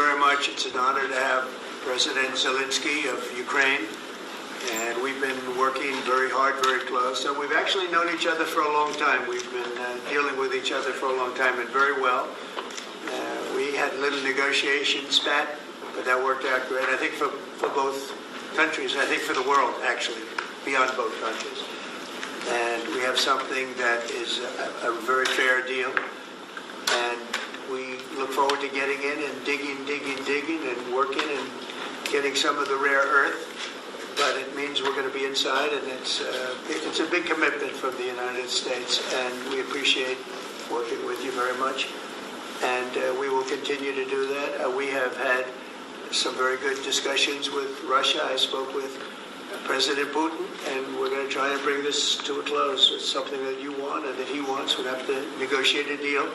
very much. It's an honor to have President Zelensky of Ukraine, and we've been working very hard, very close. So we've actually known each other for a long time. We've been dealing with each other for a long time, and very well. We had a little negotiation spat, but that worked out great. I think for both countries, I think for the world, actually, beyond both countries. And we have something that is a very fair deal. And we look forward to getting in and digging and working and getting some of the rare earth. But it means we're going to be inside, and it's a big commitment from the United States, and we appreciate working with you very much. And we will continue to do that. We have had some very good discussions with Russia. I spoke with President Putin, and we're going to try and bring this to a close. It's something that you want and that he wants. We'll have to negotiate a deal.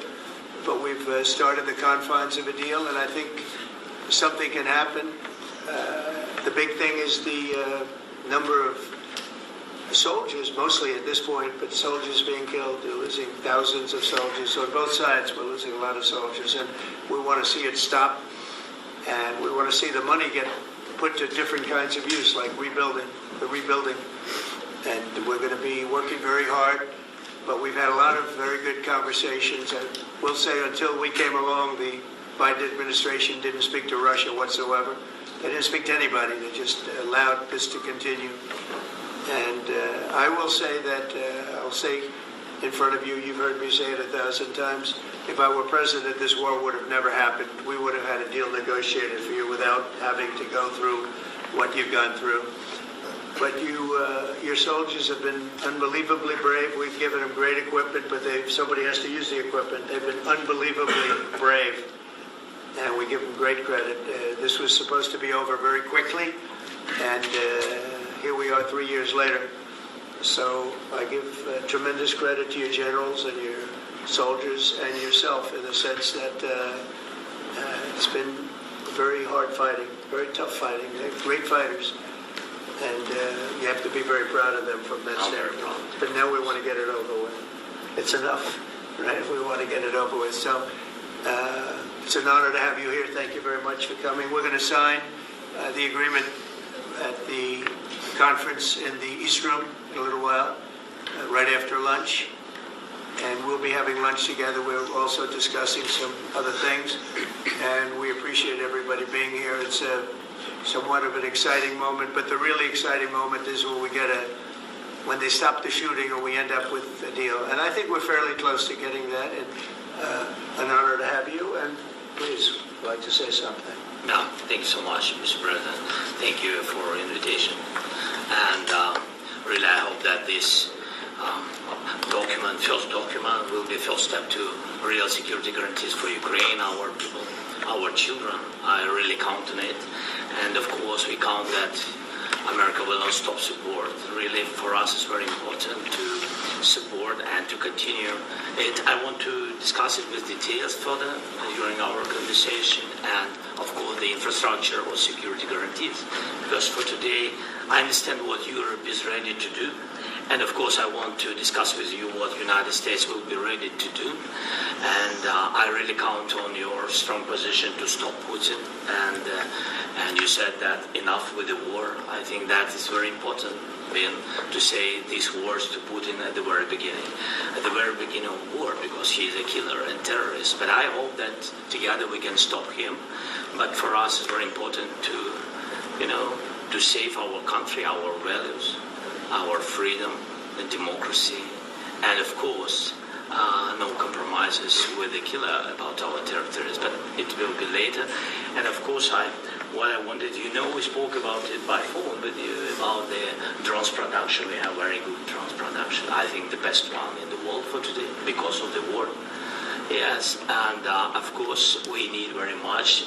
But we've started the confines of a deal, and I think something can happen. The big thing is the number of soldiers, mostly at this point, but soldiers being killed. They're losing thousands of soldiers. So on both sides, we're losing a lot of soldiers, and we want to see it stop. And we want to see the money get put to different kinds of use, like the rebuilding. And we're going to be working very hard. But we've had a lot of very good conversations. And we'll say until we came along, the Biden administration didn't speak to Russia whatsoever. They didn't speak to anybody. They just allowed this to continue. And I will say that, I'll say in front of you, you've heard me say it 1,000 times, if I were president, this war would have never happened. We would have had a deal negotiated for you without having to go through what you've gone through. But your soldiers have been unbelievably brave. We've given them great equipment, but somebody has to use the equipment. They've been unbelievably brave, and we give them great credit. This was supposed to be over very quickly, and here we are 3 years later. So I give tremendous credit to your generals and your soldiers and yourself in the sense that it's been very hard fighting, very tough fighting. They're great fighters. And you have to be very proud of them from that standpoint. But now we want to get it over with. It's enough, right? We want to get it over with. So it's an honor to have you here. Thank you very much for coming. We're going to sign the agreement at the conference in the East Room in a little while, right after lunch. And we'll be having lunch together. We're also discussing some other things. And we appreciate everybody being here. It's somewhat of an exciting moment, but the really exciting moment is when they stop the shooting or we end up with a deal. And I think we're fairly close to getting that, and an honor to have you. And please, I'd like to say something. No, thank you so much, Mr. President. Thank you for the invitation. And really, I hope that this first document, will be the first step to real security guarantees for Ukraine, our people, our children. I really count on it. And of course, we count that America will not stop support. Really, for us, it's very important to support and to continue it. I want to discuss it with details further during our conversation, and of course, the infrastructure or security guarantees. Because for today, I understand what Europe is ready to do. And of course, I want to discuss with you what the United States will be ready to do. And I really count on your strong position to stop Putin. And you said that enough with the war. I think that is very important, Ben, to say these words to Putin at the very beginning of war, because he is a killer and terrorist. But I hope that together we can stop him. But for us, it's very important to save our country, our values, our freedom and democracy, and of course, no compromises with the killer about our territories, but it will be later. And of course, what I wanted, we spoke about it by phone with you, about the drones production. We have very good drones production. I think the best one in the world for today, because of the war. Yes, and of course, we need very much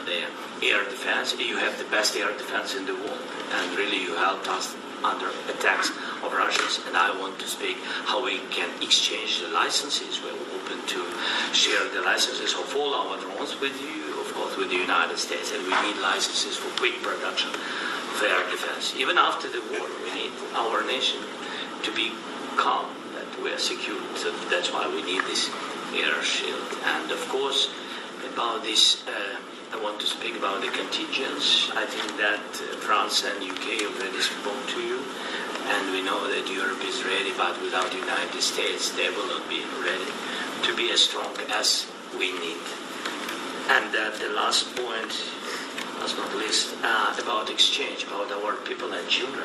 the air defense. You have the best air defense in the world, and really you helped us under attacks of Russians, and I want to speak how we can exchange the licenses. We're open to share the licenses of all our drones with you, of course, with the United States, and we need licenses for quick production of air defense. Even after the war, we need our nation to be calm, that we are secure. So that's why we need this air shield. And of course, about this, I want to speak about the contingents, I think that France and UK already spoke to you, and we know that Europe is ready, but without the United States, they will not be ready to be as strong as we need. And the last point, last but not least, about exchange, about our people and children.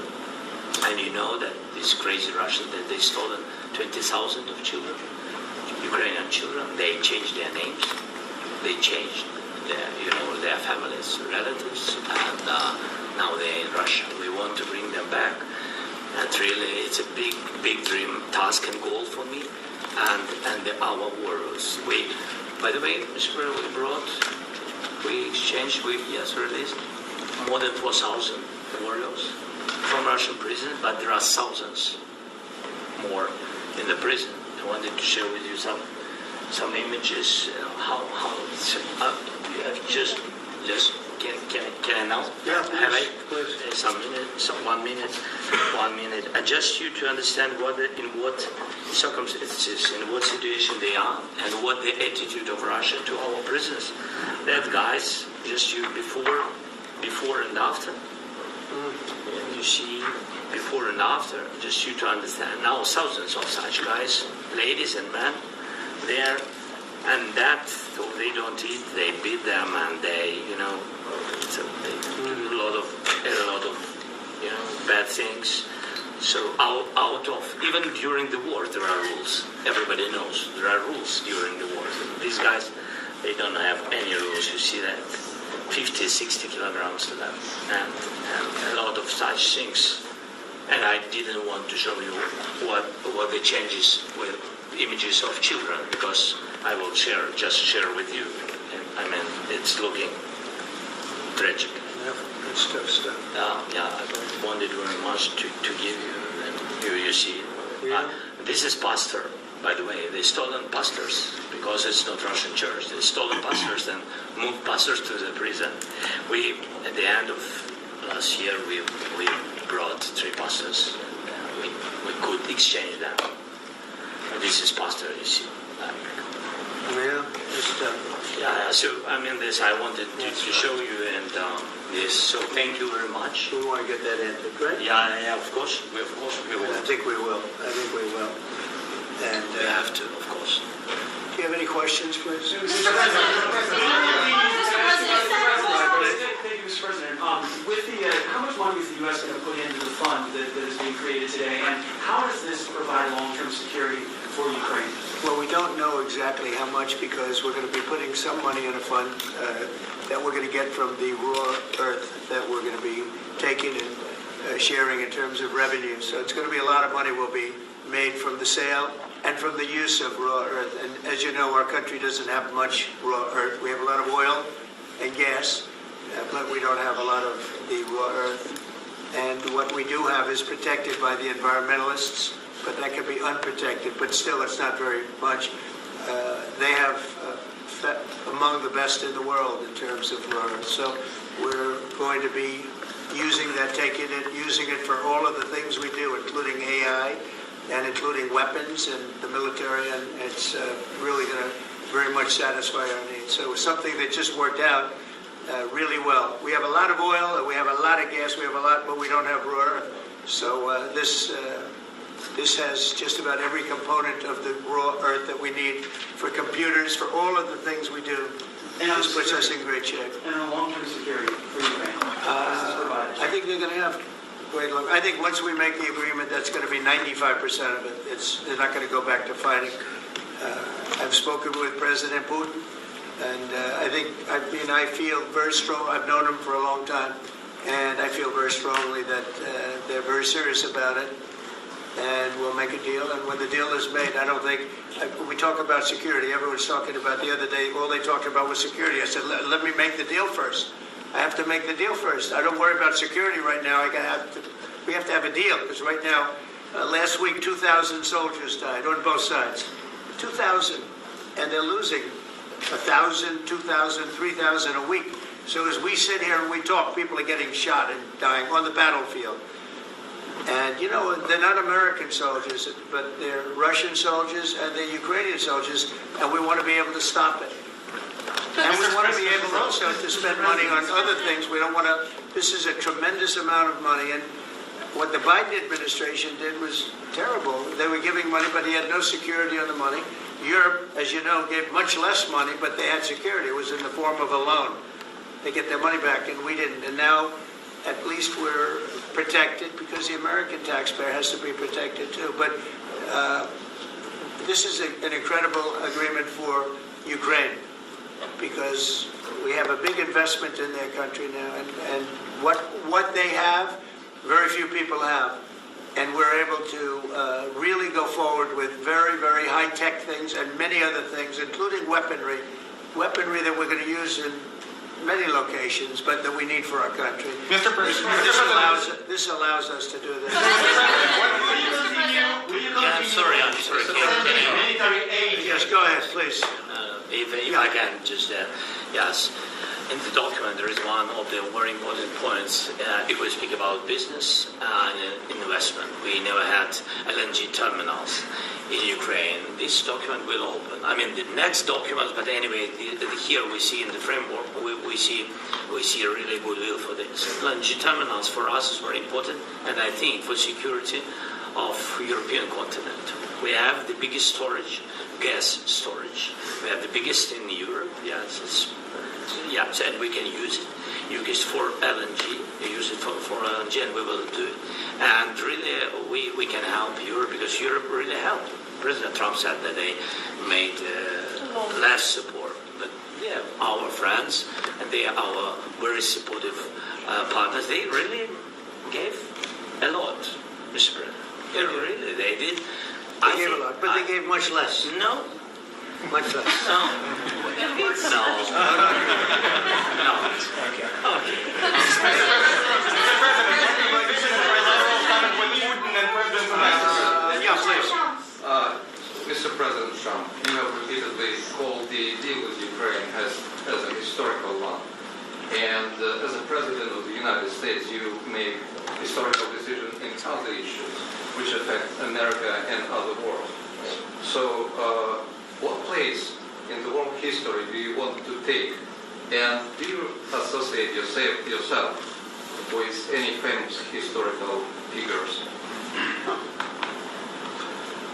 And you know that these crazy Russians, that they stolen 20,000 of children, Ukrainian children. They changed their names. They changed their families, relatives, and now they're in Russia. We want to bring them back. And really, it's a big dream, task and goal for me. And our wars. By the way, Mr. we exchanged, released more than 4,000 warriors from Russian prison, but there are thousands more in the prison. I wanted to share with you some images. How it's just can I now? Yeah, Have I? please. Some minute, 1 minute. Just you to understand in what circumstances, in what situation they are, and what the attitude of Russia to our prisoners. That guys, just you before and after. You see before and after, just you to understand. Now thousands of such guys, ladies and men, there, and that so they don't eat, they beat them, and they they do a lot of bad things. So out of even during the war there are rules. Everybody knows there are rules during the war. These guys, they don't have any rules. You see that 50, 60 kilograms to them, and a lot of such things. And I didn't want to show you what the changes with images of children, because I will just share with you. And, I mean, it's looking tragic. Yeah, it's tough stuff. I wanted very much to give you, and you see. Yeah. This is pastor, by the way. They stolen pastors because it's not Russian church. They stolen pastors and moved pastors to the prison. At the end of last year, we brought 3 pastors. We could exchange them. And this is pastor, you see. Yeah, it's tough. Yeah, so I mean this I wanted to show you, and this. So thank you very much. We want to get that ended, right? Yeah, of course we will. I think we will. And We have to, of course. do you have any questions, please? Thank you, Mr. President. With how much money is the U.S. going to put into the fund that is being created today, and how does this provide long-term security for Ukraine? Well, we don't know exactly how much, because we're going to be putting some money in a fund that we're going to get from the raw earth that we're going to be taking and sharing in terms of revenue. So it's going to be a lot of money will be made from the sale and from the use of raw earth. And as you know, our country doesn't have much raw earth. We have a lot of oil and gas, but we don't have a lot of the raw earth. And what we do have is protected by the environmentalists, but that can be unprotected, but still it's not very much. They have among the best in the world in terms of raw earth. So we're going to be using it for all of the things we do, including AI and including weapons and the military, and it's really going to very much satisfy our needs. So it's something that just worked out really well. We have a lot of oil, and we have a lot of gas, we have a lot, but we don't have raw earth. So this has just about every component of the raw earth that we need for computers, for all of the things we do. And this puts us in great shape. And a long-term security for Ukraine. I think they're going to have great long. I think once we make the agreement, that's going to be 95% of it. They're not going to go back to fighting. I've spoken with President Putin, and I feel very strong. I've known him for a long time, and I feel very strongly that they're very serious about it. And we'll make a deal. And when the deal is made, I don't think we talk about security. Everyone's talking about the other day. All they talked about was security. I said, let me make the deal first. I have to make the deal first. I don't worry about security right now. We have to have a deal, because right now, last week, 2,000 soldiers died on both sides. 2,000, and they're losing 1,000, 2,000, 3,000 a week. So as we sit here and we talk, people are getting shot and dying on the battlefield. And, they're not American soldiers, but they're Russian soldiers and they're Ukrainian soldiers, and we want to be able to stop it. And we want to be able also to spend money on other things. We don't want to, this is a tremendous amount of money. And what the Biden administration did was terrible. They were giving money, but he had no security on the money. Europe, as you know, gave much less money, but they had security. It was in the form of a loan. They get their money back, and we didn't. And now, at least we're protected because the American taxpayer has to be protected too. But this is an incredible agreement for Ukraine because we have a big investment in their country now, and what they have, very few people have. And we're able to really go forward with very, very high-tech things and many other things, including weaponry that we're going to use in many locations, but that we need for our country. Mr. President, This allows us to do this. I'm sorry. Military aid. Yes, go ahead, please. If I can just, yes. In the document, there is one of the very important points. If we speak about business and investment, we never had LNG terminals in Ukraine. This document will open. I mean, the next document, but anyway, here we see in the framework, we see a really goodwill for this. LNG terminals for us is very important, and I think for security of European continent. We have the biggest storage, gas storage. We have the biggest in Europe. Yes, and we can use it. Use it for LNG. We use it for LNG, and we will do it. And really, we can help Europe because Europe really helped. President Trump said that they made less support, but yeah, our friends and they are our very supportive partners. They really gave a lot, Mr. President. They did. They gave a lot, but they gave much less. No. Much less. No. Yeah, please. Mr. President Trump, you have repeatedly called the deal with Ukraine as a historical one. And as a President of the United States, you make historical decisions in other issues which affect America and other world. So what place in the world history do you want to take? And do you associate yourself with any famous historical figures?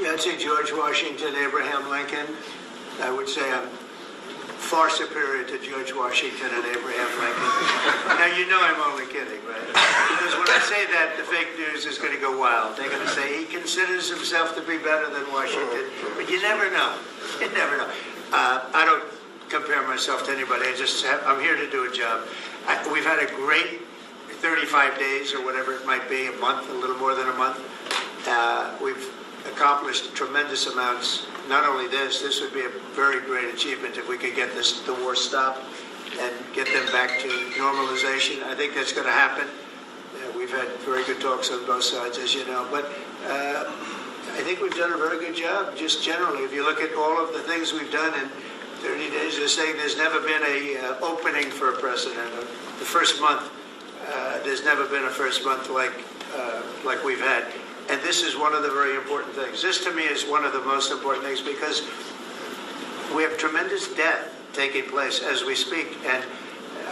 Yeah, I'd say George Washington, Abraham Lincoln. I would say I'm far superior to George Washington and Abraham Lincoln. Now, you know I'm only kidding, right? Because when I say that, the fake news is going to go wild. They're going to say he considers himself to be better than Washington. But you never know. You never know. I don't compare myself to anybody. I'm here to do a job. We've had a great 35 days or whatever it might be, a month, a little more than a month. We've accomplished tremendous amounts. Not only this would be a very great achievement if we could get the war stopped and get them back to normalization. I think that's going to happen. We've had very good talks on both sides, as you know. But I think we've done a very good job, just generally. If you look at all of the things we've done in 30 days, they're saying there's never been a opening for a president. The first month, there's never been a first month like we've had. And this is one of the very important things. This, to me, is one of the most important things because we have tremendous death taking place as we speak, and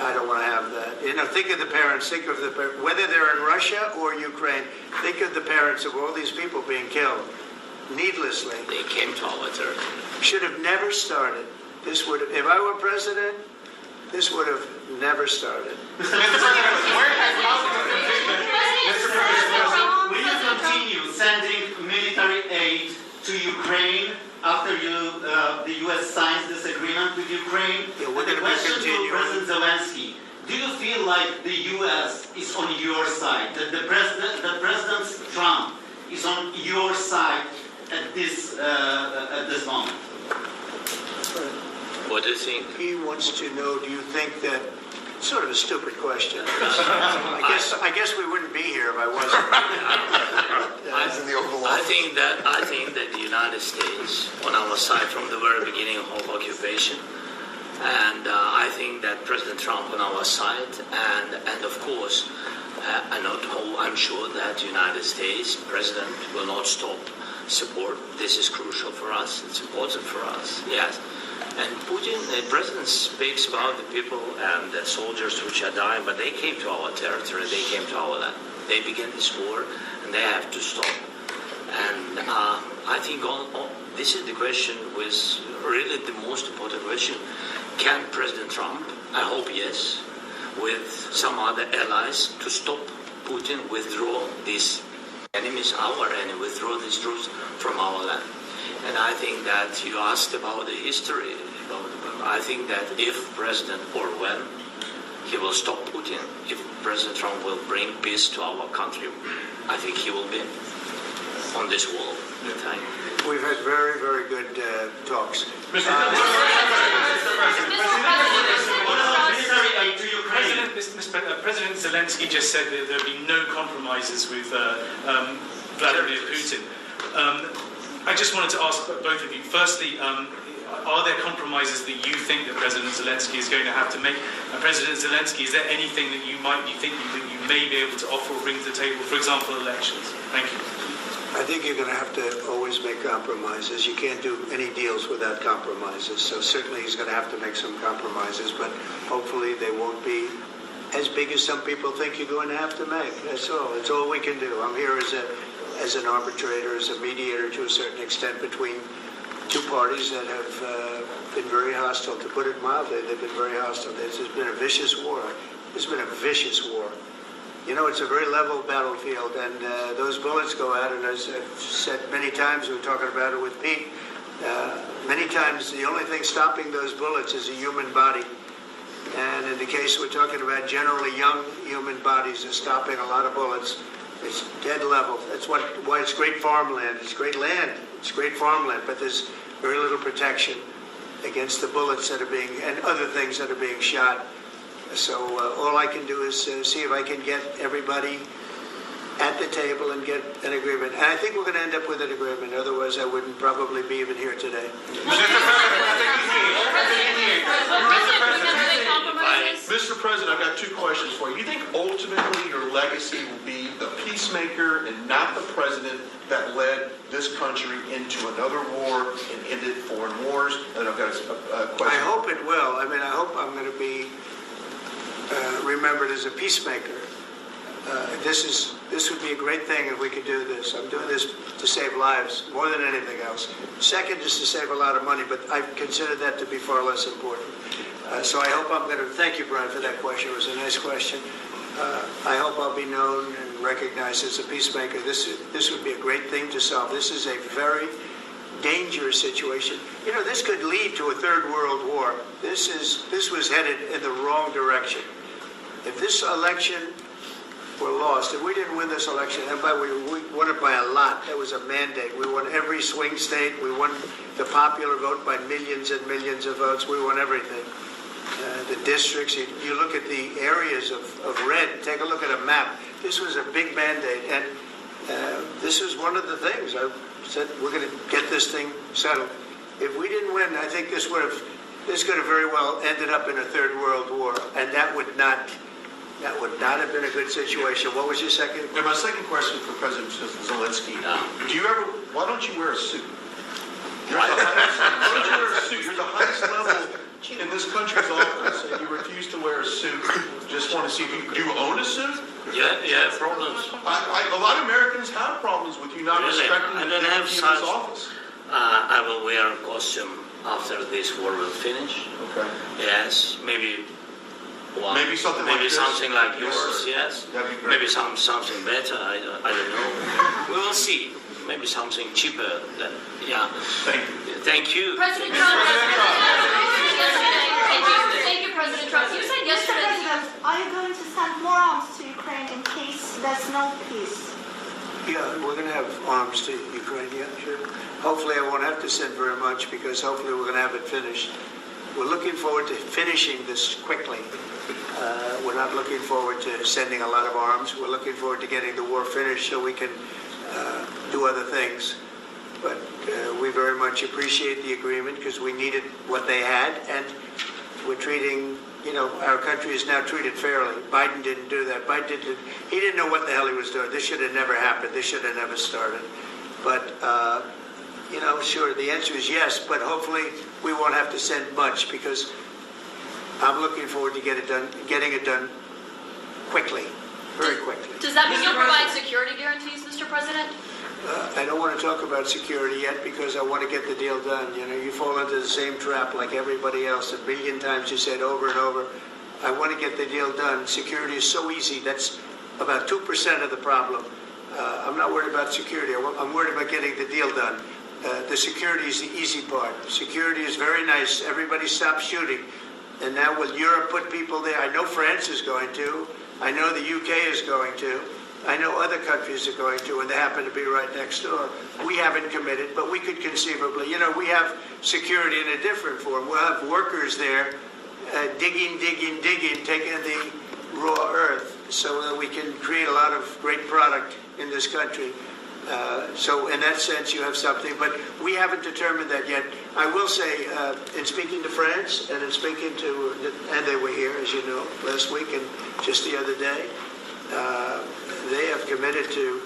I don't want to have that. You know, think of the parents, whether they're in Russia or Ukraine, think of the parents of all these people being killed needlessly. They came to our territory. Should have never started. This would have, if I were president, this would have never started. Mr. President, where has Mr. President, will you continue sending military aid to Ukraine after the U.S. signs this agreement with Ukraine? Yeah, we're the going to question continue. to President Zelensky: do you feel like the U.S. is on your side? That President Trump is on your side at this moment? What do you think? He wants to know, do you think that, sort of a stupid question. I guess we wouldn't be here if I wasn't. I think that the United States on our side from the very beginning of occupation, and I think that President Trump on our side, and of course, I'm sure that the United States President will not stop support. This is crucial for us. It's important for us. Yes. And Putin, the president speaks about the people and the soldiers which are dying, but they came to our territory, they came to our land. They began this war, and they have to stop. And I think this is the question, was really the most important question. Can President Trump, I hope yes, with some other allies, to stop Putin, withdraw these enemies, our enemy, withdraw these troops from our land? And I think that you asked about the history. I think that if President, or when, he will stop Putin, if President Trump will bring peace to our country, I think he will be on this wall. We've had very, very good talks. President Zelensky just said that there'll be no compromises with Vladimir Putin. I just wanted to ask both of you, firstly, are there compromises that you think that President Zelensky is going to have to make? And President Zelensky, is there anything that you might be thinking that you may be able to offer or bring to the table, for example, elections? Thank you. I think you're going to have to always make compromises. You can't do any deals without compromises. So certainly he's going to have to make some compromises, but hopefully they won't be as big as some people think you're going to have to make. That's all. It's all we can do. I'm here as an arbitrator, as a mediator to a certain extent between two parties that have been very hostile. To put it mildly, they've been very hostile. This has been a vicious war. It's been a vicious war. You know, it's a very level battlefield, and those bullets go out, and as I've said many times, we were talking about it with Pete, many times the only thing stopping those bullets is a human body. And in the case we're talking about, generally young human bodies are stopping a lot of bullets. It's dead level. That's why it's great farmland. It's great land. It's great farmland, but there's very little protection against the bullets that are being, and other things that are being shot. So all I can do is see if I can get everybody at the table and get an agreement. And I think we're going to end up with an agreement. Otherwise, I wouldn't probably be even here today. Mr. President, I've got two questions for you. You think ultimately your legacy will be the peacemaker and not the president that led this country into another war and ended foreign wars? And I've got a question. I hope it will. I mean, I hope I'm going to be remembered as a peacemaker. This would be a great thing if we could do this. I'm doing this to save lives more than anything else. Second is to save a lot of money, but I consider that to be far less important. So I hope I'm going to, thank you, Brian, for that question. It was a nice question. I hope I'll be known and recognized as a peacemaker. This would be a great thing to solve. This is a very dangerous situation. You know, this could lead to a third world war. This was headed in the wrong direction. If this election were lost, if we didn't win this election, and we won it by a lot, that was a mandate. We won every swing state. We won the popular vote by millions and millions of votes. We won everything. The districts, you look at the areas of red, take a look at a map. This was a big mandate, and this was one of the things. I said, we're going to get this thing settled. If we didn't win, I think this could have very well ended up in a third world war, and that would not have been a good situation. What was your second? And my second question for President Zelensky: why don't you wear a suit? Why don't you wear a suit? You're the highest level in this country's office, and you refuse to wear a suit. Just want to see if do you own a suit? Yeah, problems. A lot of Americans have problems with you not respecting the dignity of this office. I will wear a costume after this war will finish. Okay. Yes, maybe something like yours. Yes. That'd be great. Maybe something better. I don't know. We will see. Maybe something cheaper. Yeah. Thank you. Thank you. President Trump. Thank you, President Trump. You said yesterday. President, are you going to send more arms to Ukraine in case there's no peace? Yeah, we're going to have arms to Ukraine, yeah, sure. Hopefully I won't have to send very much, because hopefully we're going to have it finished. We're looking forward to finishing this quickly. We're not looking forward to sending a lot of arms. We're looking forward to getting the war finished so we can do other things. But we very much appreciate the agreement, because we needed what they had, and we're treating, our country is now treated fairly. Biden didn't do that. He didn't know what the hell he was doing. This should have never happened. This should have never started. But, sure, the answer is yes, but hopefully we won't have to send much because I'm looking forward to getting it done quickly, very quickly. Does that mean you'll provide security guarantees, Mr. President? I don't want to talk about security yet because I want to get the deal done. You know, you fall into the same trap like everybody else. A billion times you said over and over, I want to get the deal done. Security is so easy. That's about 2% of the problem. I'm not worried about security. I'm worried about getting the deal done. The security is the easy part. Security is very nice. Everybody stops shooting. And now will Europe put people there? I know France is going to. I know the UK is going to. I know other countries are going to, and they happen to be right next door. We haven't committed, but we could conceivably. You know, we have security in a different form. We'll have workers there digging, taking the raw earth so that we can create a lot of great product in this country. So in that sense, you have something, but we haven't determined that yet. I will say, in speaking to France and in speaking to, and they were here, as you know, last week and just the other day, they have committed to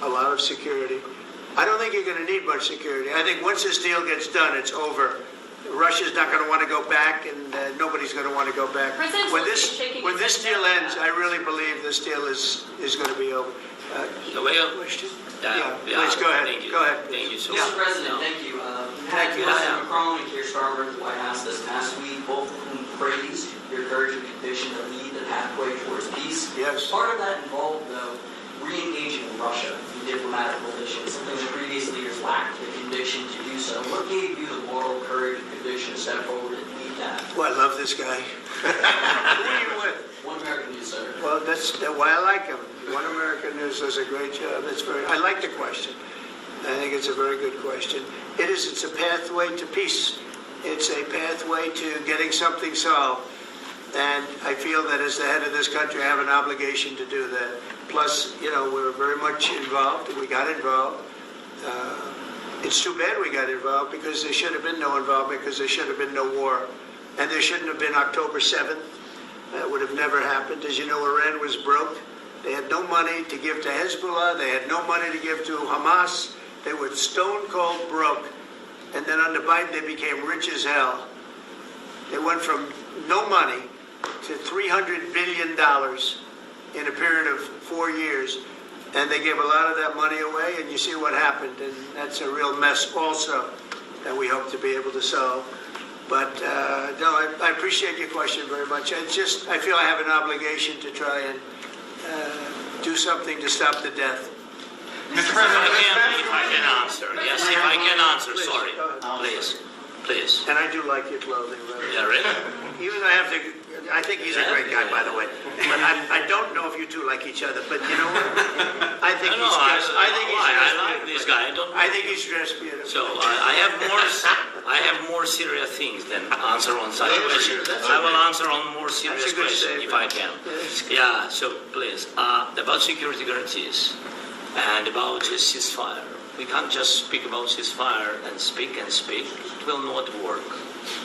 a lot of security. I don't think you're going to need much security. I think once this deal gets done, it's over. Russia's not going to want to go back, and nobody's going to want to go back. When this deal ends, I really believe this deal is going to be over. Question? Please go ahead. Thank you. Go ahead. Thank you so Mr. much. President, thank you. Thank you. President Macron and Keir Starmer at the White House this past week, both of whom praised your courage and conviction to lead the pathway towards peace. Yes. Part of that involved, though, re-engaging Russia in diplomatic relations, something that previous leaders lacked the conviction to do so. What gave you the moral courage and conviction to step forward and lead that? Well, I love this guy. Who are you with? One American News, sir. Well, that's why I like him. One American News does a great job. I like the question. I think it's a very good question. It's a pathway to peace. It's a pathway to getting something solved. And I feel that as the head of this country, I have an obligation to do that. Plus, you know, we're very much involved. We got involved. It's too bad we got involved because there should have been no involvement because there should have been no war. And there shouldn't have been October 7th. That would have never happened. As you know, Iran was broke. They had no money to give to Hezbollah. They had no money to give to Hamas. They were stone cold broke. And then under Biden, they became rich as hell. They went from no money to $300 billion in a period of 4 years. And they gave a lot of that money away, and you see what happened. And that's a real mess also that we hope to be able to solve. But no, I appreciate your question very much. I feel I have an obligation to try and do something to stop the death. Mr. President, if I can answer. Yes, if I can answer. Please, Sorry. Please. And I do like your clothing, brother. Yeah, really? Even though I think he's a great guy, by the way. But I don't know if you two like each other. But you know what? I think he's dressed. I like this guy. I think he's dressed beautiful. So I have more serious things than answer on such questions. I will answer on more serious questions if I can. Yeah. So please, about security guarantees and about the ceasefire. We can't just speak about ceasefire and speak and speak. It will not work.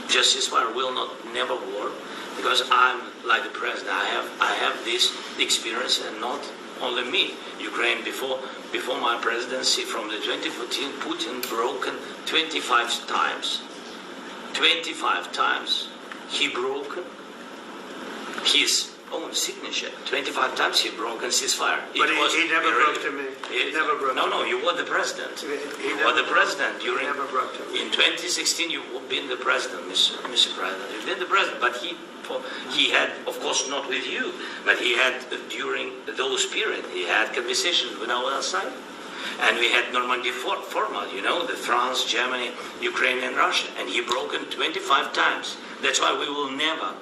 Just ceasefire will never work because I'm like the president. I have this experience, and not only me. Ukraine before my presidency, from the 2014, Putin broken 25 times. 25 times he broken his own signature. 25 times he broke and ceasefire. But he never broke to me. He never broke. No, you were the president. He were the president during. Never broke to me. In 2016, you've been the president, Mr. President. You've been the president, but he had, of course, not with you, but he had during those periods. He had conversations with our side, and we had Normandy format. You know, the France, Germany, Ukraine, and Russia, and he broken 25 times. That's why we will never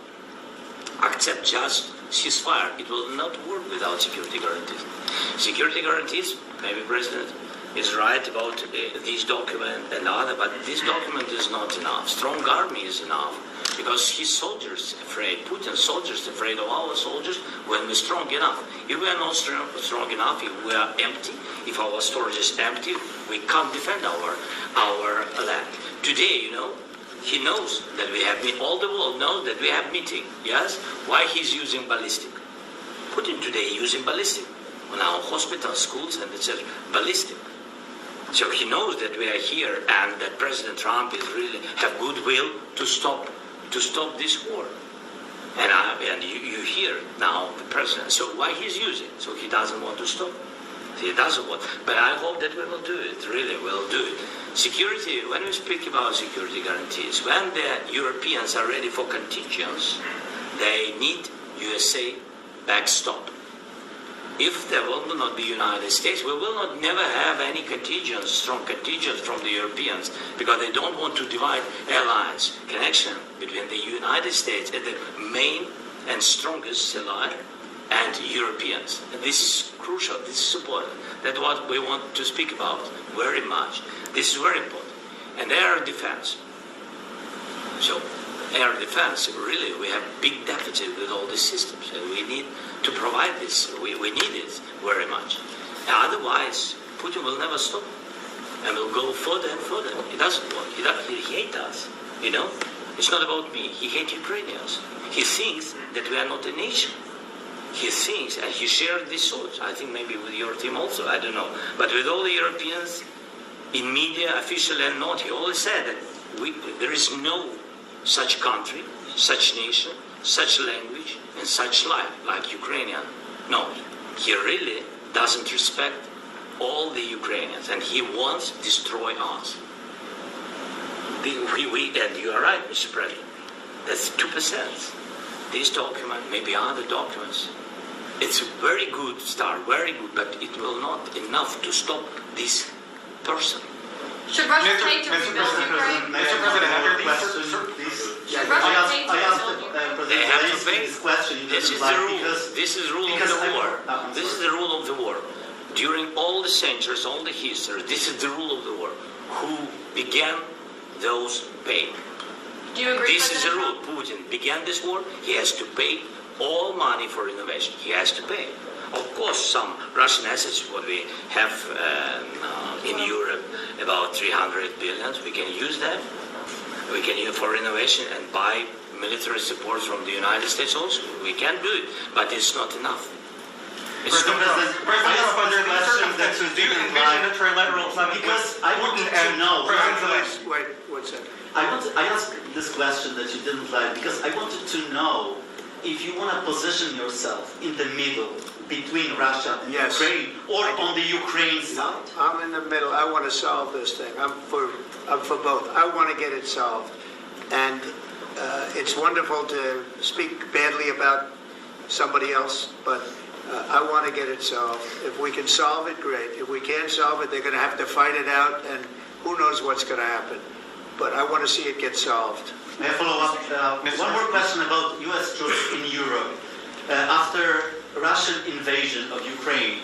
accept just ceasefire. It will not work without security guarantees. Security guarantees, maybe President is right about this document and other, but this document is not enough. Strong army is enough because his soldiers afraid, Putin's soldiers afraid of our soldiers when we're strong enough. If we are not strong enough, if we are empty, if our storage is empty, we can't defend our land. Today, you know, he knows that we have all the world knows that we have meeting. Yes, why he's using ballistic? Putin today using ballistic on our hospitals, schools, and etc. Ballistic. So he knows that we are here and that President Trump is really have goodwill to stop this war. And you hear now the president. So why he's using? So he doesn't want to stop. He doesn't want. But I hope that we will do it. Really, we'll do it. Security. When we speak about security guarantees, when the Europeans are ready for contingents, they need USA backstop. If there will not be United States, we will not never have any contingents, strong contingents from the Europeans, because they don't want to divide alliance, connection between the United States and the main and strongest ally and Europeans. And this is crucial, this is important. That's what we want to speak about very much. This is very important. And air defense. So air defense, really, we have big deficit with all these systems, and we need to provide this. We need it very much. Otherwise, Putin will never stop, and will go further and further. He doesn't want. He hates us. You know, it's not about me. He hates Ukrainians. He thinks that we are not a nation. He thinks, and he shared these thoughts. I think maybe with your team also. I don't know, but with all the Europeans, in media, official and not, he always said that there is no such country, such nation, such language, and such life like Ukrainian. No, he really doesn't respect all the Ukrainians, and he wants to destroy us. And you are right, Mr. President. That's 2%. This document, maybe other documents, it's a very good start, very good, but it will not enough to stop this person. Should Russia take to rebuild Ukraine? Mr. President, after Should Russia take to rebuild Ukraine? They have to pay. This question you This didn't is the like rule. because This is the rule of because the I- war. I'm This is sorry. the rule of the war. During all the centuries, all the history, this is the rule of the war. Who began those pay. Do you agree, This is the President rule. Trump? Putin began this war. He has to pay all money for innovation. He has to pay. Of course, some Russian assets, what we have in Europe, about 300 billion, we can use that. We can use for innovation and buy military support from the United States also. We can do it, but it's not enough. It's not enough. President Trump, under these circumstances, Do you envision a trilateral summit Because with I want Putin to and know. President Zelensky? Wait, 1 second. I asked this question that you didn't like because I wanted to know if you want to position yourself in the middle between Russia and Yes. Ukraine or on the Ukraine side. I'm in the middle. I want to solve this thing. I'm for both. I want to get it solved. And it's wonderful to speak badly about somebody else, but I want to get it solved. If we can solve it, great. If we can't solve it, they're going to have to fight it out, and who knows what's going to happen. But I want to see it get solved. May I follow up? One more question about U.S. troops in Europe. After Russian invasion of Ukraine,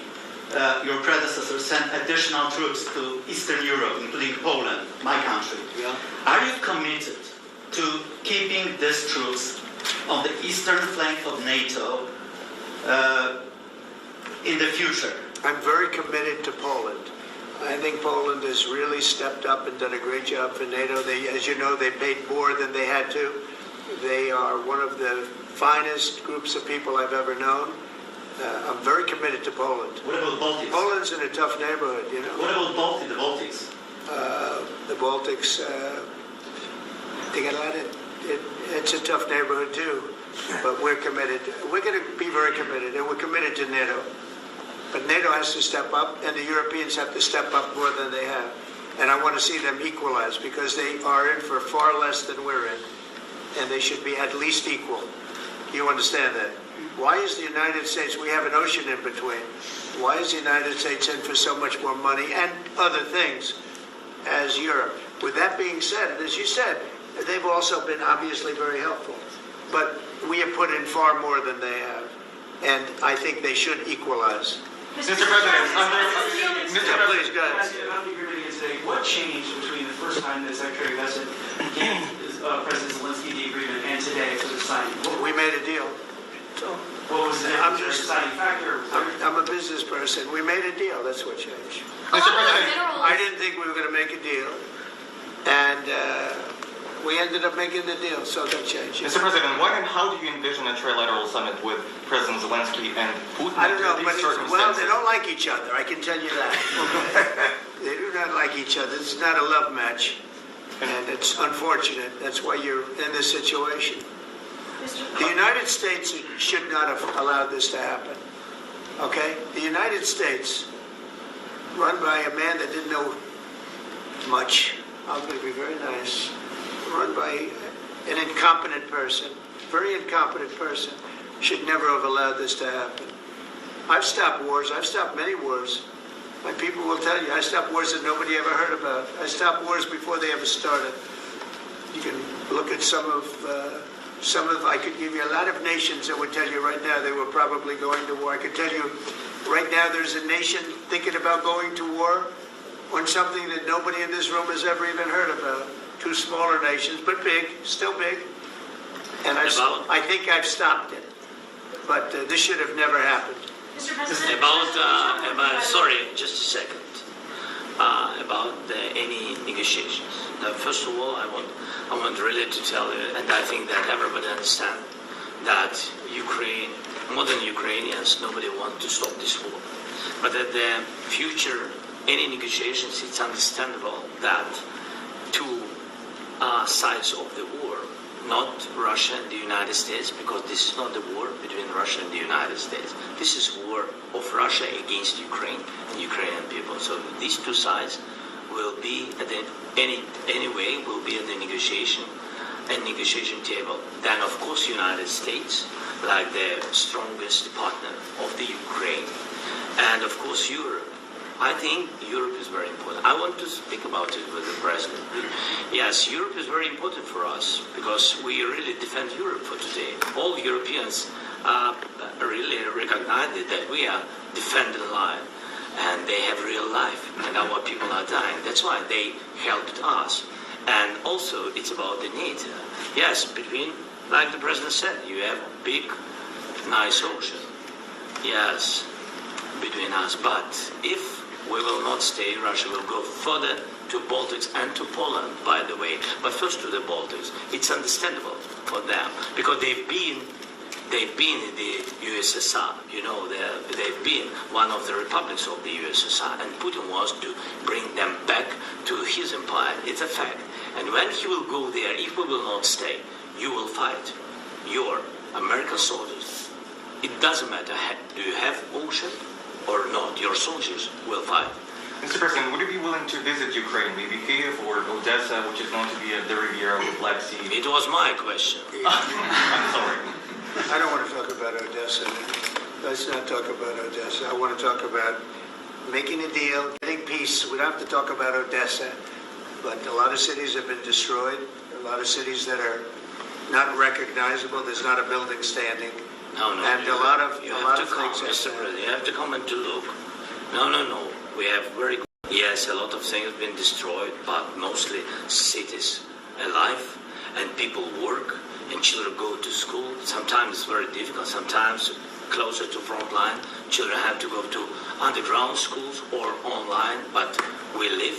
your predecessor sent additional troops to Eastern Europe, including Poland, my country. Yeah. Are you committed to keeping these troops on the eastern flank of NATO in the future? I'm very committed to Poland. I think Poland has really stepped up and done a great job for NATO. As you know, they paid more than they had to. They are one of the finest groups of people I've ever known. I'm very committed to Poland. What about Baltics? Poland's in a tough neighborhood, you know. What about the Baltics? The Baltics, they got a lot of, it's a tough neighborhood too, but we're committed. We're going to be very committed, and we're committed to NATO. But NATO has to step up, and the Europeans have to step up more than they have. And I want to see them equalize, because they are in for far less than we're in, and they should be at least equal. You understand that? Why is the United States, we have an ocean in between, why is the United States in for so much more money and other things as Europe? With that being said, as you said, they've also been obviously very helpful. But we have put in far more than they have, and I think they should equalize. Mr. President, Please, go ahead. About the agreement again today, what changed between the first time that Secretary Vesen gave President Zelensky the agreement and today for the signing? We made a deal. So What was the I'm difference? just- Deciding factor? I'm a business person. We made a deal. That's what changed. Mr. President, I didn't think we were going to make a deal, and we ended up making the deal, so that changed. Mr. President, when and how do you envision a trilateral summit with President Zelensky and Putin I don't know, under but these well, circumstances? they don't like each other. I can tell you that. They do not like each other. It's not a love match. And it's unfortunate. That's why you're in this situation. The United States should not have allowed this to happen. Okay? The United States, run by a man that didn't know much, I'm going to be very nice, run by an incompetent person, very incompetent person, should never have allowed this to happen. I've stopped wars. I've stopped many wars. My people will tell you, I stopped wars that nobody ever heard about. I stopped wars before they ever started. You can look at some of, I could give you a lot of nations that would tell you right now they were probably going to war. I could tell you right now there's a nation thinking about going to war on something that nobody in this room has ever even heard about. Two smaller nations, but big, still big. And I think I've stopped it. But this should have never happened. Just a second. About any negotiations. Now, first of all, I want really to tell you, and I think that everybody understands that Ukraine, more than Ukrainians, nobody wants to stop this war. But at the future, any negotiations, it's understandable that two sides of the war, not Russia and the United States, because this is not the war between Russia and the United States. This is war of Russia against Ukraine and Ukrainian people. So these two sides will be at the anyway will be at the negotiation table. Then of course United States, like the strongest partner of the Ukraine, and of course Europe. I think Europe is very important. I want to speak about it with the president. Yes, Europe is very important for us because we really defend Europe for today. All Europeans really recognize that we are defending life and they have real life and our people are dying. That's why they helped us. And also it's about the need. Yes, between, like the president said, you have a big, nice ocean. Yes, between us. But if we will not stay, Russia will go further to Baltics and to Poland, by the way. But first to the Baltics. It's understandable for them because they've been in the USSR. You know, they've been one of the republics of the USSR, and Putin wants to bring them back to his empire. It's a fact. And when he will go there, if we will not stay, you will fight your American soldiers. It doesn't matter, do you have ocean or not, your soldiers will fight. Mr. President, would you be willing to visit Ukraine, maybe Kiev or Odessa, which is known to be at the Riviera of the Black Sea? It was my question. I'm sorry. I don't want to talk about Odessa. Let's not talk about Odessa. I want to talk about making a deal, getting peace. We don't have to talk about Odessa, but a lot of cities have been destroyed. A lot of cities that are not recognizable. There's not a building standing. No. And a lot of things. Mr. President, you have to come and to look. No. We have yes, a lot of things have been destroyed, but mostly cities alive and people work and children go to school. Sometimes it's very difficult. Sometimes closer to front line, children have to go to underground schools or online. But we live.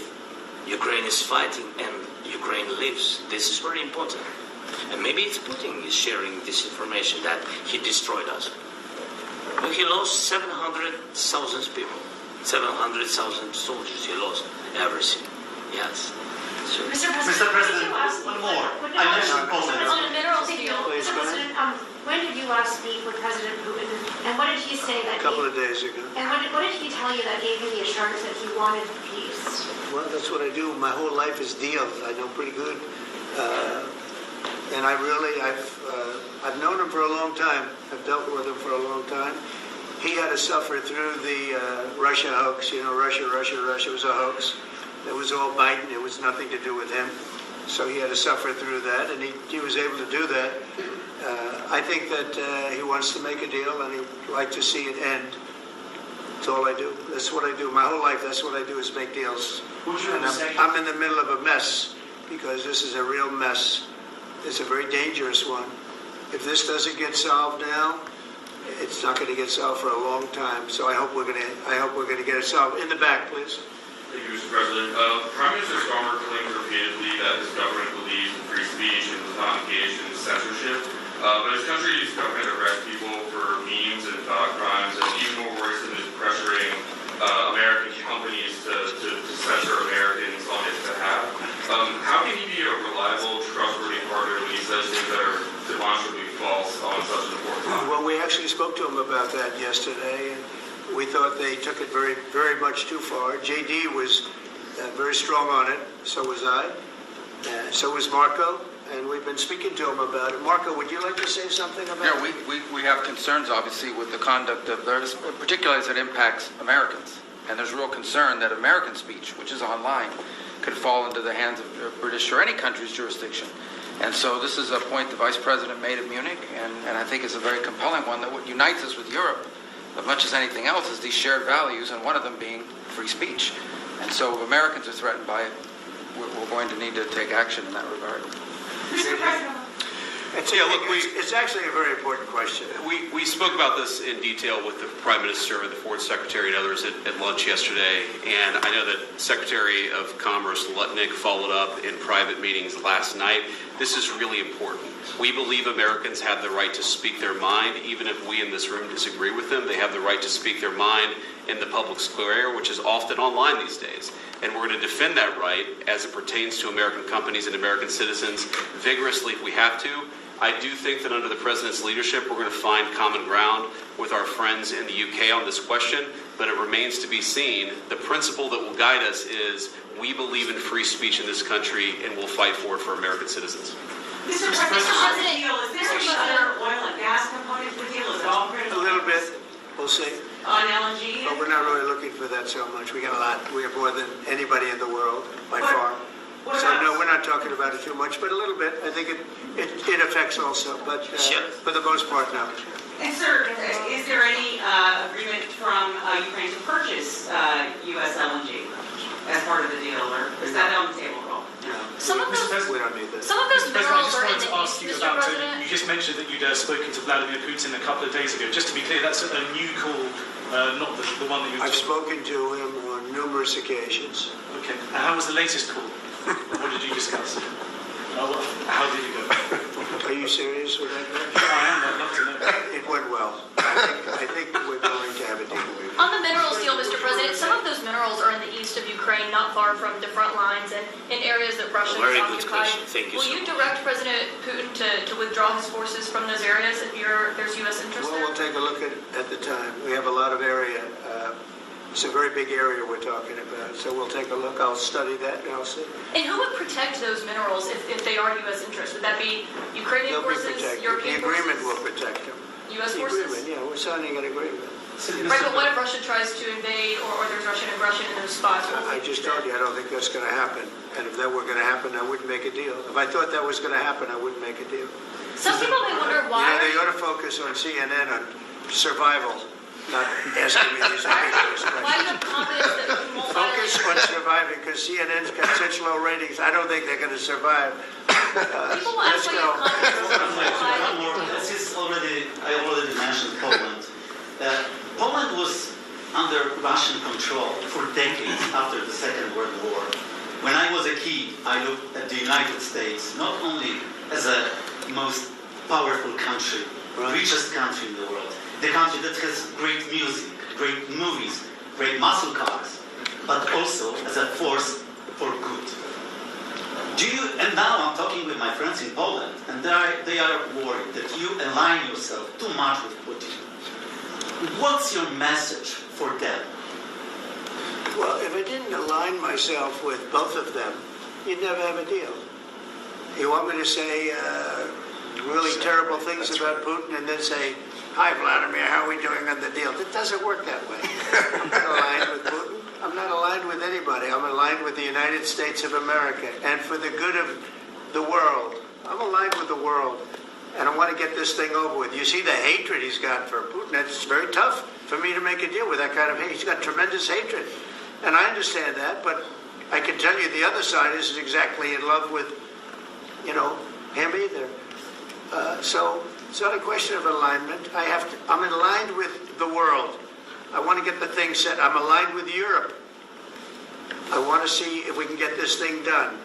Ukraine is fighting and Ukraine lives. This is very important. And maybe it's Putin is sharing this information that he destroyed us. But he lost 700,000 people, 700,000 soldiers. He lost everything. Yes. Sure. Mr. President, one more. I mentioned Poland. On the minerals deal, Please, Mr. go ahead. President, when did you last speak with President Putin? And what did he say that A couple of days ago. And what did he tell you that gave him the assurance that he wanted peace? Well, that's what I do. My whole life is deals. I know pretty good. And I've known him for a long time. I've dealt with him for a long time. He had to suffer through the Russia hoax. You know, Russia was a hoax. It was all Biden. It was nothing to do with him. So he had to suffer through that, and he was able to do that. I think that he wants to make a deal, and he'd like to see it end. That's all I do. That's what I do. My whole life, that's what I do is make deals. And I'm in the middle of a mess because this is a real mess. It's a very dangerous one. If this doesn't get solved now, it's not going to get solved for a long time. So I hope we're going to get it solved. In the back, please. Thank you, Mr. President. Prime Minister Starmer claimed repeatedly that his government believes in free speech and was not engaged in censorship. But his country's government arrests people for memes and thought crimes, and even more worrisome is pressuring American companies to censor actually spoke to him about that yesterday, and we thought they took it very, very much too far. JD was very strong on it. So was I. So was Marco. And we've been speaking to him about it. Marco, would you like to say something about it? Yeah, we have concerns, obviously, with the conduct of theirs, particularly as it impacts Americans. And there's real concern that American speech, which is online, could fall into the hands of British or any country's jurisdiction. And so this is a point the Vice President made at Munich, and I think it's a very compelling one, that what unites us with Europe, as much as anything else, is these shared values, and one of them being free speech. And so if Americans are threatened by it, we're going to need to take action in that regard. Mr. President. It's actually a very important question. We spoke about this in detail with the Prime Minister and the Foreign Secretary and others at lunch yesterday, and I know that Secretary of Commerce Lutnick followed up in private meetings last night. This is really important. We believe Americans have the right to speak their mind, even if we in this room disagree with them. They have the right to speak their mind in the public square, which is often online these days. And we're going to defend that right as it pertains to American companies and American citizens vigorously if we have to. I do think that under the President's leadership, we're going to find common ground with our friends in the UK on this question, but it remains to be seen. The principle that will guide us is we believe in free speech in this country, and we'll fight for it for American citizens. Mr. President, is there any other oil and gas component to the deal? Is it all critical? A little bit. We'll see. On LNG? But we're not really looking for that so much. We got a lot. We have more than anybody in the world, by far. So no, we're not talking about it too much, but a little bit. I think it affects also, but for the most part, no. And sir, is there any agreement from Ukraine to purchase U.S. LNG as part of the deal, or is that on the table at all? Some of those, we don't need that. Some of those minerals are in the east, Mr. President. You just mentioned that you'd spoken to Vladimir Putin a couple of days ago. Just to be clear, that's a new call, not the one that you... I've spoken to him on numerous occasions. Okay. And how was the latest call? What did you discuss? How did it go? Are you serious with that? I am. I'd love to know. It went well. I think we're going to have a deal. On the minerals deal, Mr. President, some of those minerals are in the east of Ukraine, not far from the front lines and in areas that Russia has occupied. Will you direct President Putin to withdraw his forces from those areas if there's U.S. interest there? Well, we'll take a look at the time. We have a lot of area. It's a very big area we're talking about, so we'll take a look. I'll study that and I'll see. And who would protect those minerals if they are U.S. interest? Would that be Ukrainian forces, European forces? The agreement will protect them. U.S. forces? The agreement, yeah, we're signing an agreement. Right, but what if Russia tries to invade or there's Russian aggression in those spots? I just told you I don't think that's going to happen. And if that were going to happen, I wouldn't make a deal. If I thought that was going to happen, I wouldn't make a deal. Some people may wonder why... They ought to focus on CNN on survival. Not asking me these ridiculous questions. Why do you have confidence that Putin won't focus on surviving, because CNN's got such low ratings. I don't think they're going to survive. People will ask why you have confidence. I already mentioned Poland. Poland was under Russian control for decades after the Second World War. When I was a kid, I looked at the United States not only as a most powerful country, richest country in the world, the country that has great music, great movies, great muscle cars, but also as a force for good. And now I'm talking with my friends in Poland, and they are worried that you align yourself too much with Putin. What's your message for them? Well, if I didn't align myself with both of them, you'd never have a deal. You want me to say really terrible things about Putin and then say, "Hi, Vladimir, how are we doing on the deal?" It doesn't work that way. I'm not aligned with Putin. I'm not aligned with anybody. I'm aligned with the United States of America. And for the good of the world, I'm aligned with the world. And I want to get this thing over with. You see the hatred he's got for Putin. It's very tough for me to make a deal with that kind of hate. He's got tremendous hatred. And I understand that, but I can tell you the other side isn't exactly in love with, him either. So it's not a question of alignment. I'm aligned with the world. I want to get the thing set. I'm aligned with Europe. I want to see if we can get this thing done.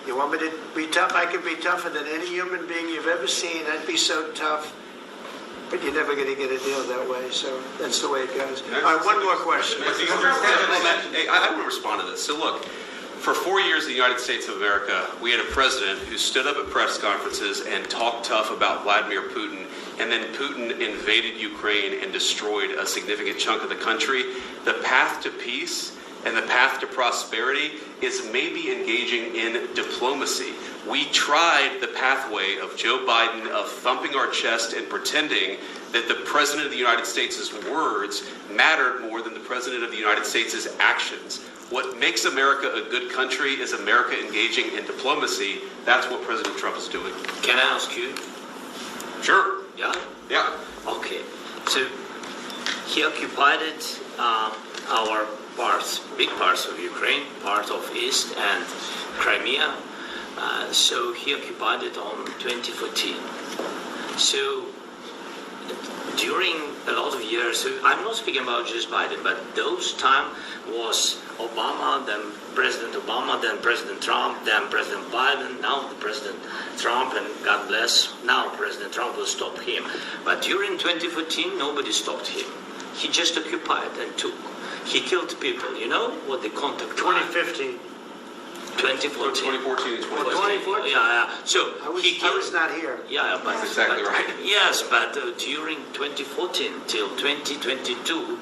You want me to be tough? I can be tougher than any human being you've ever seen. I'd be so tough. But you're never going to get a deal that way, so that's the way it goes. All right, one more question. I want to respond to this. So look, For 4 years in the United States of America, we had a president who stood up at press conferences and talked tough about Vladimir Putin, and then Putin invaded Ukraine and destroyed a significant chunk of the country. The path to peace and the path to prosperity is maybe engaging in diplomacy. We tried the pathway of Joe Biden of thumping our chest and pretending that the President of the United States' words mattered more than the President of the United States' actions. What makes America a good country is America engaging in diplomacy. That's what President Trump is doing. Can I ask you? Sure. Yeah? Yeah. Okay. So he occupied our parts, big parts of Ukraine, part of East and Crimea. So he occupied it on 2014. So during a lot of years, so I'm not speaking about just Biden, but those time was Obama, then President Obama, then President Trump, then President Biden, now the President Trump, and God bless, now President Trump will stop him. But during 2014, nobody stopped him. He just occupied and took. He killed people. You know what the contact 2015. 2014. 2014 and 2014. Yeah. So I was not here. Yeah, but that's exactly right. Yes, but during 2014 till 2022,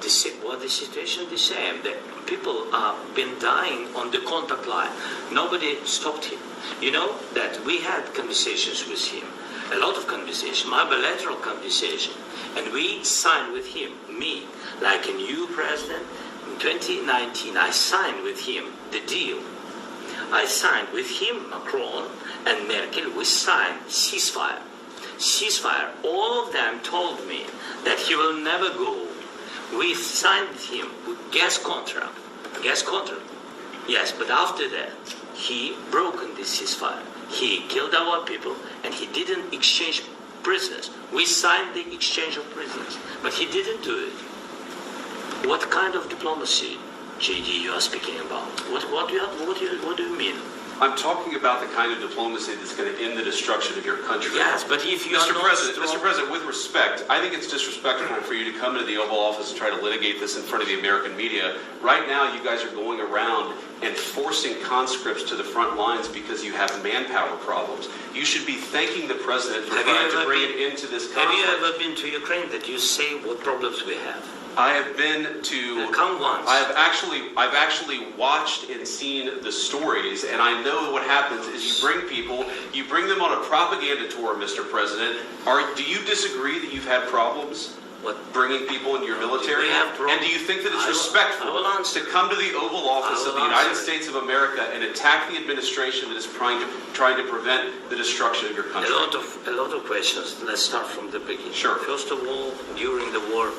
the situation the same. The people have been dying on the contact line. Nobody stopped him. You know that we had conversations with him, a lot of conversation, my bilateral conversation, and we signed with him, me, like a new president. In 2019, I signed with him the deal. I signed with him, Macron and Merkel, we signed ceasefire. Ceasefire. All of them told me that he will never go. We signed with him gas contract. Gas contract. Yes, but after that, he broken this ceasefire. He killed our people and he didn't exchange prisoners. We signed the exchange of prisoners, but he didn't do it. What kind of diplomacy, JD, you are speaking about? What do you mean? I'm talking about the kind of diplomacy that's going to end the destruction of your country. Yes, but if you Mr. President, with respect, I think it's disrespectful for you to come to the Oval Office and try to litigate this in front of the American media. Right now, you guys are going around and forcing conscripts to the front lines because you have manpower problems. You should be thanking the President for trying to bring it into this conflict. Have you ever been to Ukraine that you say what problems we have? I have been to. Come once. I've actually watched and seen the stories, and I know what happens is you bring people, you bring them on a propaganda tour, Mr. President. Do you disagree that you've had problems? What? Bringing people into your military? We have problems. And do you think that it's respectful to come to the Oval Office of the United States of America and attack the administration that is trying to prevent the destruction of your country? A lot of questions. Let's start from the beginning. Sure. First of all, during the war,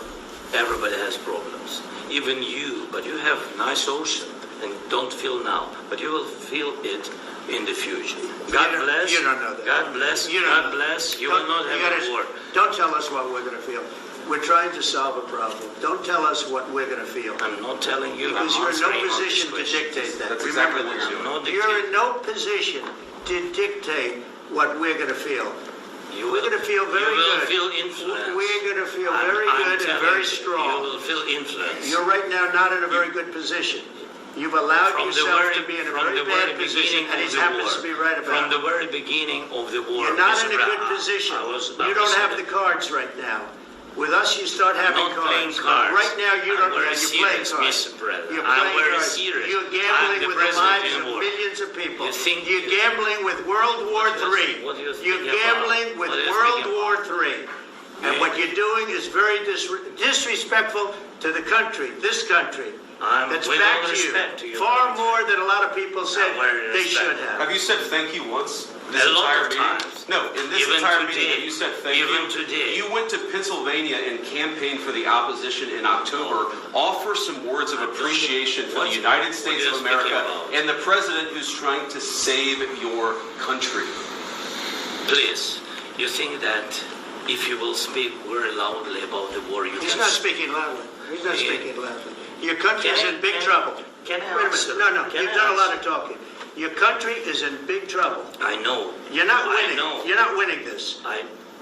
everybody has problems. Even you, but you have nice ocean and don't feel now, but you will feel it in the future. God bless. You don't know that. God bless. God bless. You will not have a war. Don't tell us what we're going to feel. We're trying to solve a problem. Don't tell us what we're going to feel. I'm not telling you. Because you're in no position to dictate that. That's Remember exactly what you're doing. You're in no position to dictate what we're going to feel. We're going to feel very good. You will feel influence. We're going to feel very good and very strong. You will feel influence. You're right now not in a very good position. You've allowed yourself to be in a very bad position, and he happens to be right about it. From the very beginning of the war. You're not in a good position. You don't have the cards right now. With us, you start having cards. Right now, you don't. You're playing cards. You're playing cards. You're gambling with the lives of millions of people. You're gambling with World War III. You're gambling with World War III. And what you're doing is very disrespectful to the country, this country. That's back to you. Far more than a lot of people said they should have. Have you said thank you once? A lot of times. No, in this entire meeting, you said thank you. Even today. You went to Pennsylvania and campaigned for the opposition in October. Offer some words of appreciation for the United States of America and the president who's trying to save your country. Please, you think that if you will speak very loudly about the war, He's not speaking loudly. He's not speaking loudly. Your country is in big trouble. Can I Wait a minute. No, you've done a lot of talking. Your country is in big trouble. I know. You're not winning. I know. You're not winning this.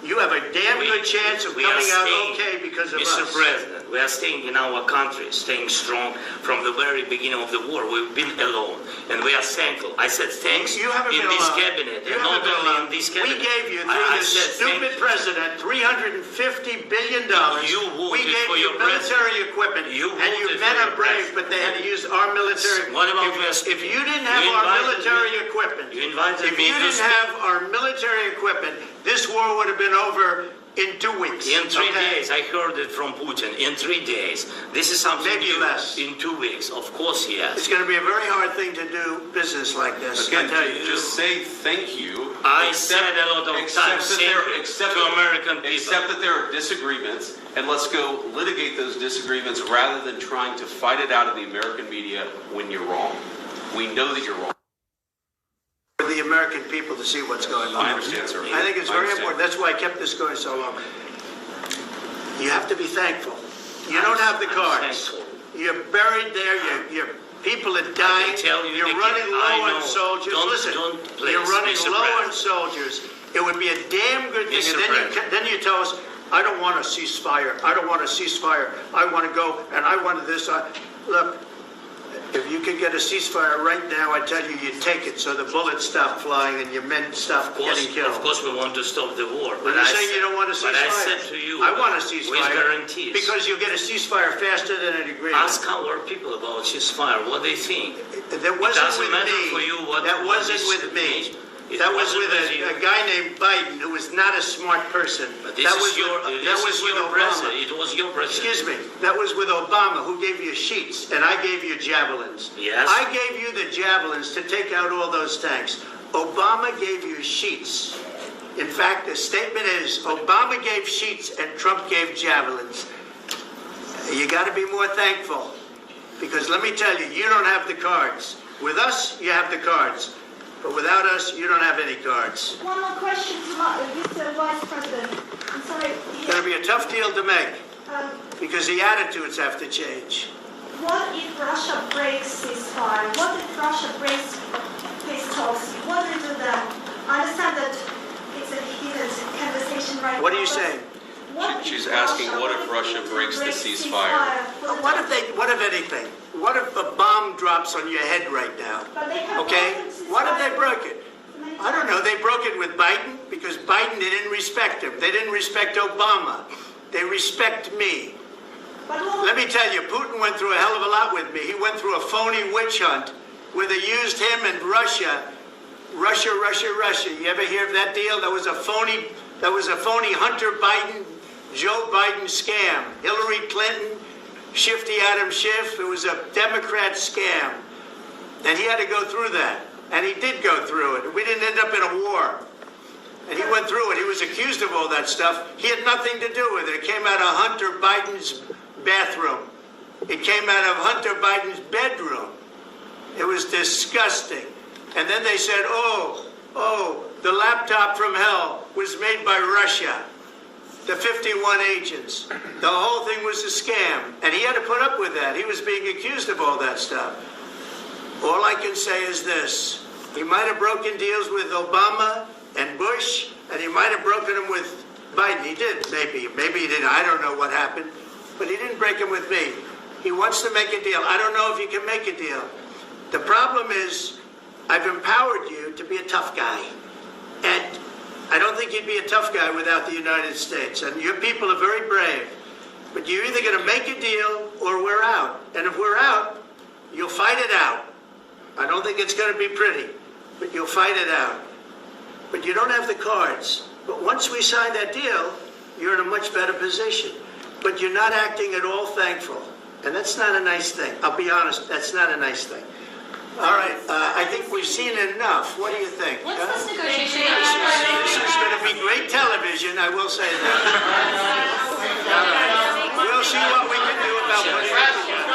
you have a damn good chance of we are coming out staying, okay because of Mr. us. President, we are staying in our country, staying strong from the very beginning of the war. We've been alone, and we are thankful. I said thanks You haven't in been this alone. cabinet, You and not haven't been only alone. in this cabinet. We gave you, through I this said stupid president, $350 billion. You voted we gave for you your military equipment, You and you voted men for are your brave, but they had to use our military. What about if you didn't have our military equipment, You invited if me you to didn't have our military equipment, this war would have been over in 2 weeks. In 3 okay? days, I heard it from Putin. In 3 days, this is something Maybe new. less. In 2 weeks, of course, yes. It's going to be a very hard thing to do business like this. Again, I tell you. just say thank you. I said a lot of times Except to American people. Except that there are disagreements, and let's go litigate those disagreements rather than trying to fight it out of the American media when you're wrong. We know that you're wrong. For the American people to see what's going on. I understand, sir. I think it's I very understand. important. That's why I kept this going so long. You have to be thankful. You don't have the cards. You're buried there. Your people are dying. tell you, You're Nikki, running I low on know. soldiers. Listen, Please, you're running Mr. low on President. soldiers. It would be a damn good thing. Mr. Then you tell us, I don't want a ceasefire. I don't want a ceasefire. I want to go and I want this. Look, if you could get a ceasefire right now, I tell you, you take it so the bullets stop flying and your men stop getting killed. Of course, we want to stop the war. But you're saying you don't want a ceasefire? But I said to you, I want a ceasefire. with guarantees. Because you'll get a ceasefire faster than an agreement. Ask our people about ceasefire, what they think. That wasn't doesn't with matter me. for you what That what wasn't is- with me. It That was wasn't with you. a guy named Biden, who was not a smart person. But this That is was your, with, this that was is with your Obama. president. It was your president. Excuse me. That was with Obama, who gave you sheets, and I gave you javelins. Yes. I gave you the javelins to take out all those tanks. Obama gave you sheets. In fact, the statement is Obama gave sheets and Trump gave javelins. You got to be more thankful, because let me tell you, you don't have the cards. With us, you have the cards. But without us, you don't have any cards. One more question to Mr. Vice President. I'm sorry. It's going to be a tough deal to make, Um, because the attitudes have to change. What if Russia breaks ceasefire? What if Russia breaks peace talks? What do we do then? I understand that it's a heated conversation right now. What are you but saying? what if She's asking, what if Russia breaks the ceasefire? What if anything? What if a bomb drops on your head right now? But they have Okay? broken ceasefire What if they broke it? many I don't times. know. They broke it with Biden because Biden, they didn't respect him. They didn't respect Obama. They respect me. But what Let me tell you, Putin went through a hell of a lot with me. He went through a phony witch hunt where they used him and Russia. Russia. You ever hear of that deal? That was a phony Hunter Biden, Joe Biden scam. Hillary Clinton, Shifty Adam Schiff. It was a Democrat scam. And he had to go through that. And he did go through it. We didn't end up in a war. And he went through it. He was accused of all that stuff. He had nothing to do with it. It came out of Hunter Biden's bathroom. It came out of Hunter Biden's bedroom. It was disgusting. And then they said, oh, the laptop from hell was made by Russia. The 51 agents. The whole thing was a scam. And he had to put up with that. He was being accused of all that stuff. All I can say is this. He might have broken deals with Obama and Bush, and he might have broken them with Biden. He did, maybe. Maybe he didn't. I don't know what happened. But he didn't break them with me. He wants to make a deal. I don't know if he can make a deal. The problem is, I've empowered you to be a tough guy. And I don't think you'd be a tough guy without the United States. And your people are very brave. But you're either going to make a deal or we're out. And if we're out, you'll fight it out. I don't think it's going to be pretty, but you'll fight it out. But you don't have the cards. But once we sign that deal, you're in a much better position. But you're not acting at all thankful. And that's not a nice thing. I'll be honest, that's not a nice thing. All right, I think we've seen enough. What do you think? What's this negotiation? This is going to be great television, I will say that. All right. We'll see what we can do about putting it together.